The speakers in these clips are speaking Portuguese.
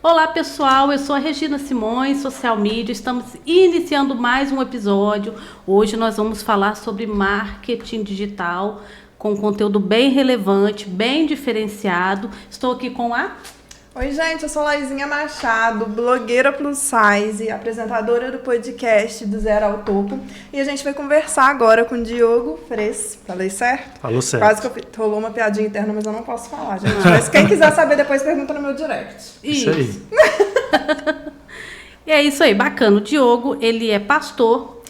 Olá pessoal, eu sou a Regina Simões, Social Media, estamos iniciando mais um episódio. Hoje nós vamos falar sobre marketing digital, com conteúdo bem relevante, bem diferenciado. Estou aqui com a... Oi gente, eu sou Laizinha Machado, blogueira plus size, apresentadora do podcast do Zero ao Topo. E a gente vai conversar agora com o Diogo Fres. Falei certo? Falou certo. Quase que rolou uma piadinha interna, mas eu não posso falar, gente. Mas quem quiser saber depois, pergunta no meu direct. Isso aí. E é isso aí, bacana. O Diogo, ele é pastor,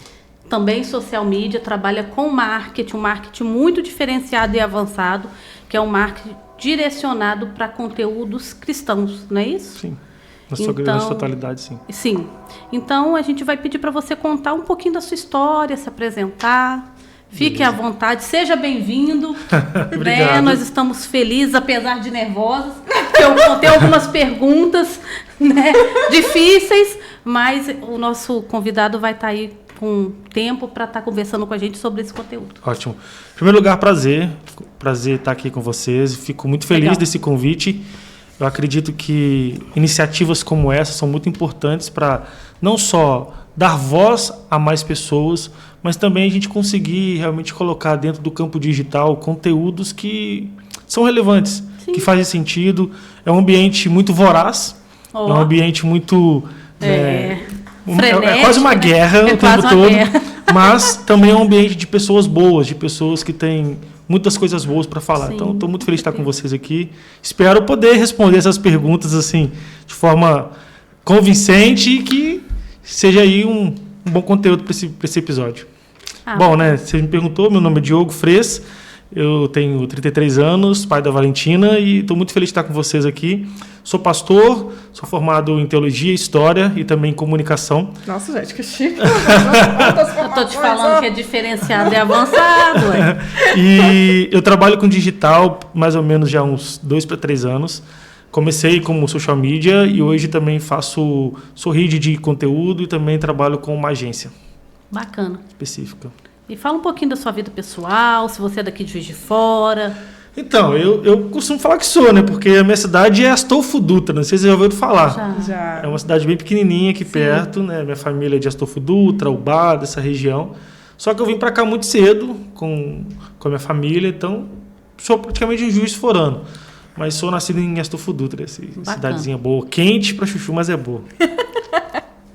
também social media, trabalha com marketing, um marketing muito diferenciado e avançado, que é um marketing direcionado para conteúdos cristãos, não é isso? Sim, na sua grande totalidade, sim. Sim. Então, a gente vai pedir para você contar um pouquinho da sua história, se apresentar. Fique à vontade, seja bem-vindo. Obrigado. Nós estamos felizes, apesar de nervosos, porque eu tenho algumas perguntas, né, difíceis, mas o nosso convidado vai estar aí com tempo para estar conversando com a gente sobre esse conteúdo. Ótimo. Em primeiro lugar, prazer estar aqui com vocês. Fico muito feliz desse convite. Eu acredito que iniciativas como essa são muito importantes para não só dar voz a mais pessoas, mas também a gente conseguir realmente colocar dentro do campo digital conteúdos que são relevantes, Sim. que fazem sentido. É um ambiente muito voraz, é um ambiente muito... frenético, quase uma guerra o tempo todo, mas também é um ambiente de pessoas boas, de pessoas que têm muitas coisas boas para falar. Sim, então, estou muito feliz de estar com vocês aqui. Espero poder responder essas perguntas assim de forma convincente e que seja aí um bom conteúdo para esse episódio. Bom, né? Você me perguntou, meu nome é Diogo Fres, eu tenho 33 anos, pai da Valentina, e estou muito feliz de estar com vocês aqui. Sou pastor, sou formado em teologia, história e também em comunicação. Nossa, gente, que chique. Eu estou te falando que é diferenciado e avançado. E eu trabalho com digital mais ou menos já há uns 2 para 3 anos. Comecei como social media e hoje também sou lead de conteúdo e também trabalho com uma agência. Bacana. Específica. E fala um pouquinho da sua vida pessoal, se você é daqui de Juiz de Fora. Então, eu costumo falar que sou, né? Porque a minha cidade é Astolfo Dutra, não sei se você já ouviu falar. Já. É uma cidade bem pequenininha aqui perto, né? Minha família é de Astolfo Dutra, Ubá, dessa região. Só que eu vim para cá muito cedo com a minha família, então sou praticamente um juiz forano. Mas sou nascido em Astolfo Dutra, essa cidadezinha boa. Quente para chuchu, mas é boa.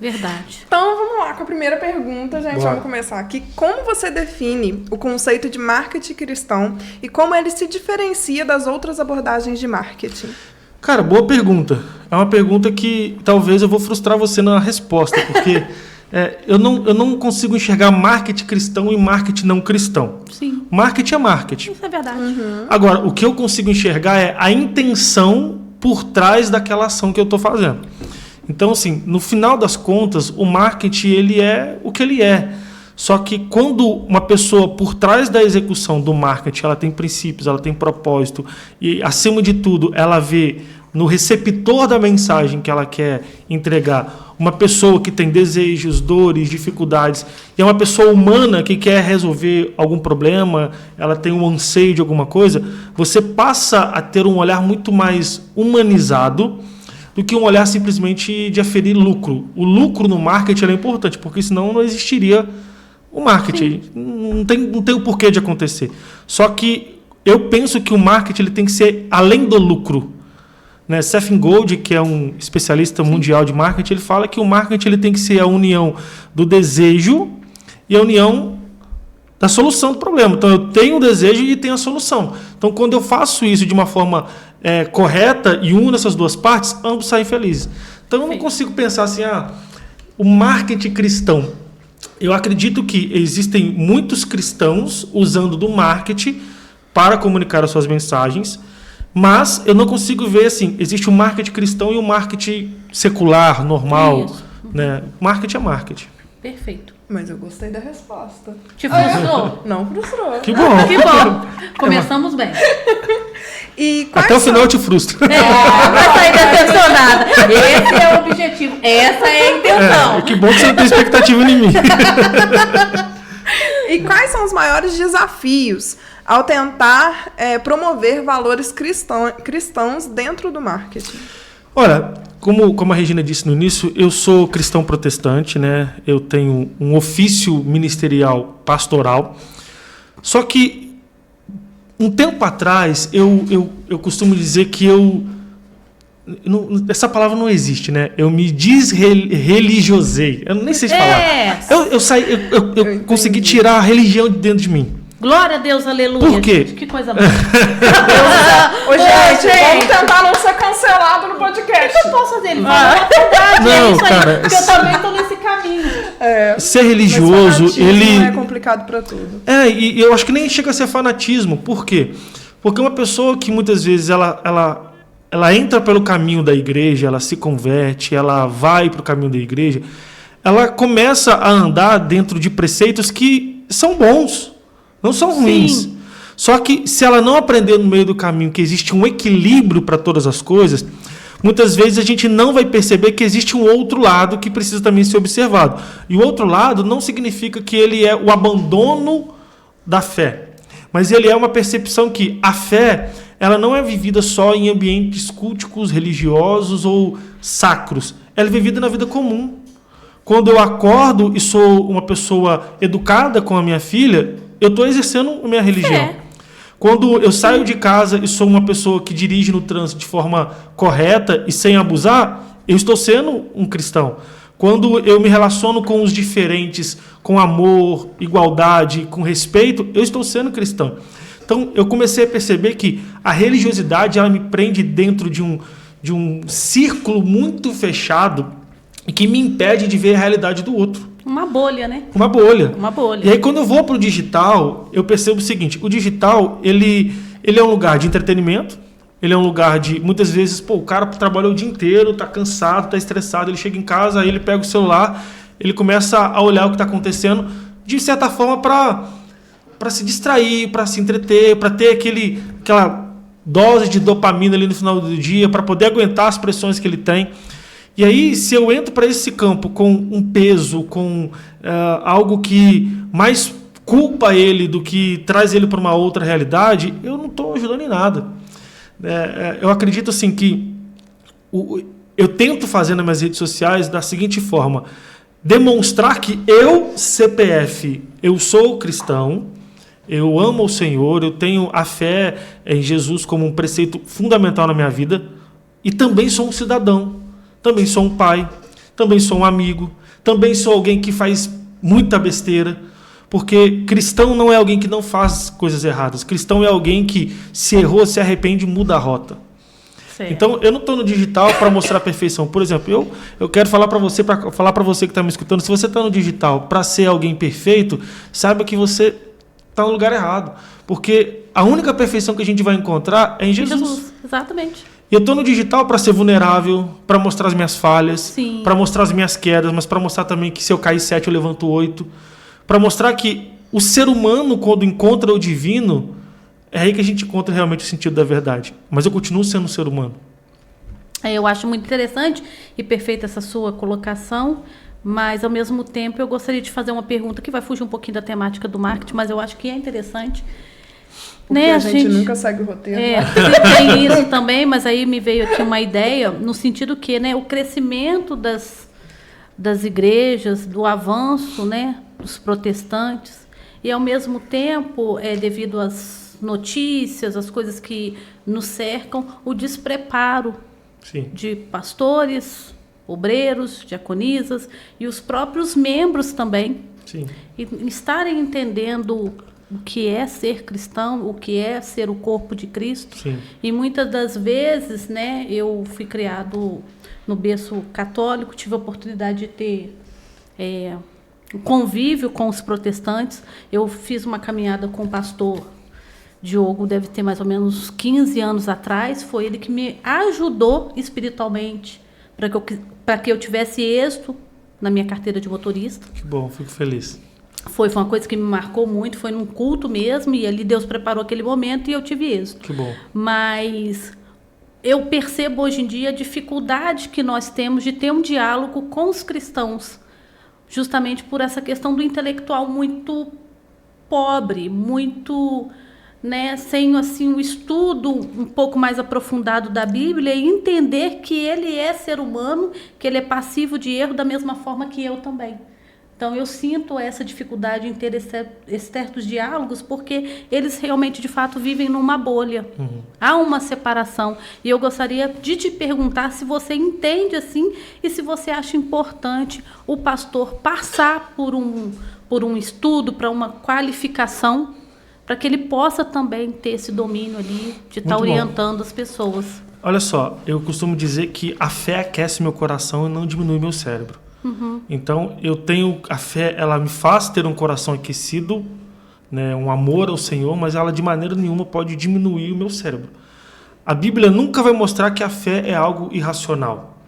Verdade. Então vamos lá com a primeira pergunta, gente. Bora. Vamos começar aqui. Como você define o conceito de marketing cristão e como ele se diferencia das outras abordagens de marketing? Cara, boa pergunta. É uma pergunta que talvez eu vou frustrar você na resposta, porque eu não consigo enxergar marketing cristão e marketing não cristão. Sim. Marketing é marketing. Isso é verdade. Agora, o que eu consigo enxergar é a intenção por trás daquela ação que eu estou fazendo. Então, assim, no final das contas, o marketing ele é o que ele é. Só que quando uma pessoa, por trás da execução do marketing, ela tem princípios, ela tem propósito e, acima de tudo, ela vê no receptor da mensagem que ela quer entregar uma pessoa que tem desejos, dores, dificuldades, e é uma pessoa humana que quer resolver algum problema, ela tem um anseio de alguma coisa, você passa a ter um olhar muito mais humanizado do que um olhar simplesmente de aferir lucro. O lucro no marketing é importante, porque senão não existiria o marketing. Não tem o porquê de acontecer. Só que eu penso que o marketing ele tem que ser além do lucro. Né? Seth Godin, que é um especialista mundial de marketing, ele fala que o marketing ele tem que ser a união do desejo e a união da solução do problema. Então, eu tenho o desejo e tenho a solução. Então, quando eu faço isso de uma forma correta e uno essas duas partes, ambos saem felizes. Então, eu não consigo pensar assim, o marketing cristão. Eu acredito que existem muitos cristãos usando do marketing para comunicar as suas mensagens, mas eu não consigo ver assim, existe o marketing cristão e o marketing secular, normal. Né? Marketing é marketing. Perfeito. Mas eu gostei da resposta. Te frustrou? Não frustrou. Que bom. Que bom. Começamos bem. E até o final eu te frustro. Vai sair decepcionada. Esse é o objetivo. Essa é a intenção. Que bom que você não tem expectativa em mim. E quais são os maiores desafios ao tentar promover valores cristãos dentro do marketing? Olha, como a Regina disse no início, eu sou cristão protestante, né? Eu tenho um ofício ministerial pastoral. Só que, um tempo atrás, eu costumo dizer que essa palavra não existe, né? Eu me desreligiosei. Eu nem sei se falar. Eu consegui tirar a religião de dentro de mim. Glória a Deus, aleluia. Por quê? Gente, que coisa boa. Ô, gente, vamos tentar não ser cancelado no podcast. O que eu posso fazer? Ele fala a verdade. Não, É isso cara, aí. Porque eu também estou nesse caminho. Ser religioso, mas ele... é complicado para tudo. E eu acho que nem chega a ser fanatismo. Por quê? Porque uma pessoa que muitas vezes ela entra pelo caminho da igreja, ela se converte, ela vai para o caminho da igreja, ela começa a andar dentro de preceitos que são bons, não são ruins. Sim. Só que se ela não aprender no meio do caminho que existe um equilíbrio para todas as coisas, muitas vezes a gente não vai perceber que existe um outro lado que precisa também ser observado. E o outro lado não significa que ele é o abandono da fé, mas ele é uma percepção que a fé, ela não é vivida só em ambientes culticos, religiosos ou sacros. Ela é vivida na vida comum. Quando eu acordo e sou uma pessoa educada com a minha filha, eu estou exercendo a minha religião. Quando eu saio de casa e sou uma pessoa que dirige no trânsito de forma correta e sem abusar, eu estou sendo um cristão. Quando eu me relaciono com os diferentes, com amor, igualdade, com respeito, eu estou sendo cristão. Então, eu comecei a perceber que a religiosidade ela me prende dentro de um círculo muito fechado e que me impede de ver a realidade do outro. Uma bolha, né? Uma bolha. Uma bolha. E aí, quando eu vou para o digital, eu percebo o seguinte, o digital, ele é um lugar de entretenimento, ele é um lugar de, muitas vezes, o cara trabalhou o dia inteiro, está cansado, está estressado, ele chega em casa, aí ele pega o celular, ele começa a olhar o que está acontecendo, de certa forma, para se distrair, para se entreter, para ter aquela dose de dopamina ali no final do dia, para poder aguentar as pressões que ele tem. E aí, se eu entro para esse campo com um peso, com algo que mais culpa ele do que traz ele para uma outra realidade, eu não estou ajudando em nada. Eu acredito assim que eu tento fazer nas minhas redes sociais da seguinte forma: demonstrar que eu, CPF, eu sou cristão, eu amo o Senhor, eu tenho a fé em Jesus como um preceito fundamental na minha vida, e também sou um cidadão, também sou um pai, também sou um amigo, também sou alguém que faz muita besteira, porque cristão não é alguém que não faz coisas erradas, cristão é alguém que se errou, se arrepende e muda a rota. Certo. Então, eu não estou no digital para mostrar a perfeição. Por exemplo, eu quero falar para você que está me escutando, se você está no digital para ser alguém perfeito, saiba que você está no lugar errado. Porque a única perfeição que a gente vai encontrar é em Jesus. Exatamente. E eu estou no digital para ser vulnerável, para mostrar as minhas falhas, para mostrar as minhas quedas, mas para mostrar também que se eu cair 7, eu levanto 8. Para mostrar que o ser humano, quando encontra o divino, é aí que a gente encontra realmente o sentido da verdade. Mas eu continuo sendo um ser humano. Eu acho muito interessante e perfeita essa sua colocação, mas, ao mesmo tempo, eu gostaria de fazer uma pergunta que vai fugir um pouquinho da temática do marketing, mas eu acho que é interessante. Porque a gente nunca segue o roteiro. Tem isso também, mas aí me veio aqui uma ideia, no sentido que, né, o crescimento das igrejas, do avanço, né, dos protestantes, e, ao mesmo tempo, devido às notícias, as coisas que nos cercam, o despreparo de pastores, obreiros, diaconisas e os próprios membros também. Sim. E estarem entendendo o que é ser cristão, o que é ser o corpo de Cristo. Sim. E muitas das vezes, né, eu fui criado no berço católico, tive a oportunidade de ter um convívio com os protestantes. Eu fiz uma caminhada com o pastor Diogo, deve ter mais ou menos 15 anos atrás. Foi ele que me ajudou espiritualmente para que eu tivesse êxito na minha carteira de motorista. Que bom, fico feliz. Foi uma coisa que me marcou muito, foi num culto mesmo, e ali Deus preparou aquele momento e eu tive êxito. Que bom. Mas eu percebo hoje em dia a dificuldade que nós temos de ter um diálogo com os cristãos, justamente por essa questão do intelectual muito pobre, muito né, sem assim um estudo um pouco mais aprofundado da Bíblia e entender que ele é ser humano, que ele é passivo de erro da mesma forma que eu também. Então eu sinto essa dificuldade em ter certos diálogos porque eles realmente de fato vivem numa bolha. Há uma separação e eu gostaria de te perguntar se você entende assim e se você acha importante o pastor passar por um estudo, para uma qualificação, para que ele possa também ter esse domínio ali de estar orientando as pessoas. Olha só, eu costumo dizer que a fé aquece meu coração e não diminui meu cérebro. Então, a fé, ela me faz ter um coração aquecido, né, um amor ao Senhor, mas ela de maneira nenhuma pode diminuir o meu cérebro. A Bíblia nunca vai mostrar que a fé é algo irracional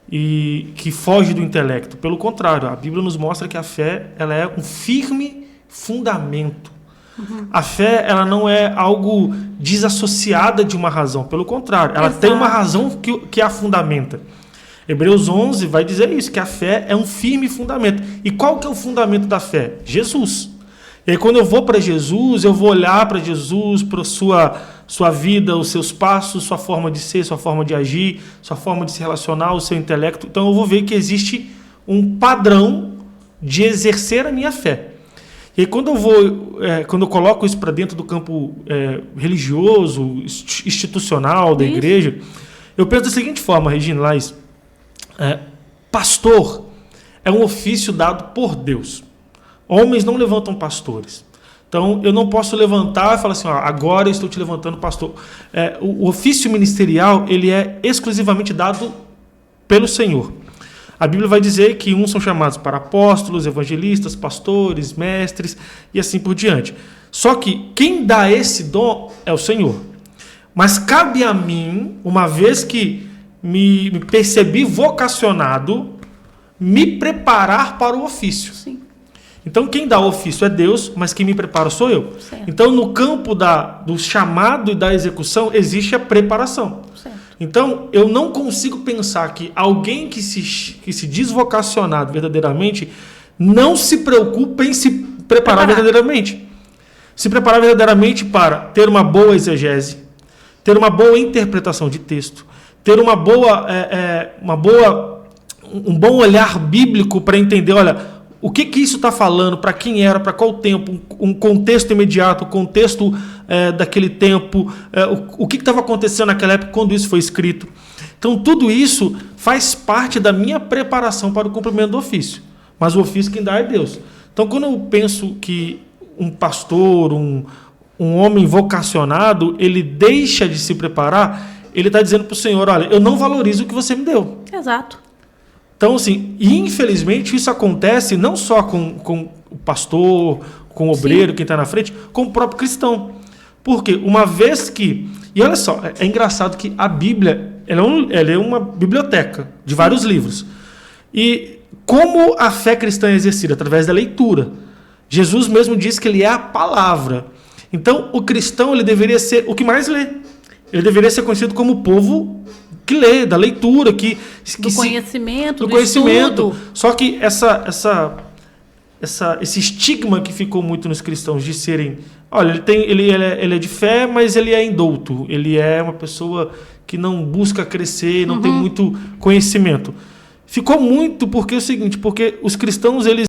e que foge do intelecto. Pelo contrário, a Bíblia nos mostra que a fé, ela é um firme fundamento. A fé, ela não é algo desassociada de uma razão. Pelo contrário, ela tem uma razão que a fundamenta. Hebreus 11 vai dizer isso, que a fé é um firme fundamento. E qual que é o fundamento da fé? Jesus. E aí quando eu vou para Jesus, eu vou olhar para Jesus, para sua vida, os seus passos, sua forma de ser, sua forma de agir, sua forma de se relacionar, o seu intelecto. Então eu vou ver que existe um padrão de exercer a minha fé. E aí quando eu coloco isso para dentro do campo religioso, institucional da igreja, eu penso da seguinte forma, Regina Lais, pastor é um ofício dado por Deus. Homens não levantam pastores. Então, eu não posso levantar e falar assim, agora eu estou te levantando pastor. O ofício ministerial, ele é exclusivamente dado pelo Senhor. A Bíblia vai dizer que uns são chamados para apóstolos, evangelistas, pastores, mestres e assim por diante. Só que quem dá esse dom é o Senhor. Mas cabe a mim, uma vez que me percebi vocacionado, me preparar para o ofício. Sim. Então, quem dá o ofício é Deus, mas quem me prepara sou eu. Certo. Então, no campo do chamado e da execução, existe a preparação. Certo. Então, eu não consigo pensar que alguém que se diz vocacionado verdadeiramente não se preocupe em se preparar verdadeiramente. Se preparar verdadeiramente para ter uma boa exegese, ter uma boa interpretação de texto, ter um bom olhar bíblico para entender, olha, o que isso está falando, para quem era, para qual tempo, um contexto imediato, o contexto daquele tempo, o que estava acontecendo naquela época quando isso foi escrito. Então, tudo isso faz parte da minha preparação para o cumprimento do ofício. Mas o ofício quem dá é Deus. Então, quando eu penso que um pastor, um homem vocacionado, ele deixa de se preparar, ele está dizendo para o Senhor, olha, eu não valorizo o que você me deu. Exato. Então, assim, infelizmente isso acontece não só com o pastor, com o obreiro, quem está na frente, com o próprio cristão. Porque uma vez que... E olha só, é engraçado que a Bíblia ela é uma biblioteca de vários livros. E como a fé cristã é exercida? Através da leitura. Jesus mesmo disse que ele é a palavra. Então, o cristão ele deveria ser o que mais lê. Ele deveria ser conhecido como o povo que lê, da leitura, do conhecimento, do conhecimento. Estudo. Só que esse estigma que ficou muito nos cristãos de serem, olha, ele é de fé, mas ele é indouto, ele é uma pessoa que não busca crescer, não tem muito conhecimento. Ficou muito porque é o seguinte, porque os cristãos eles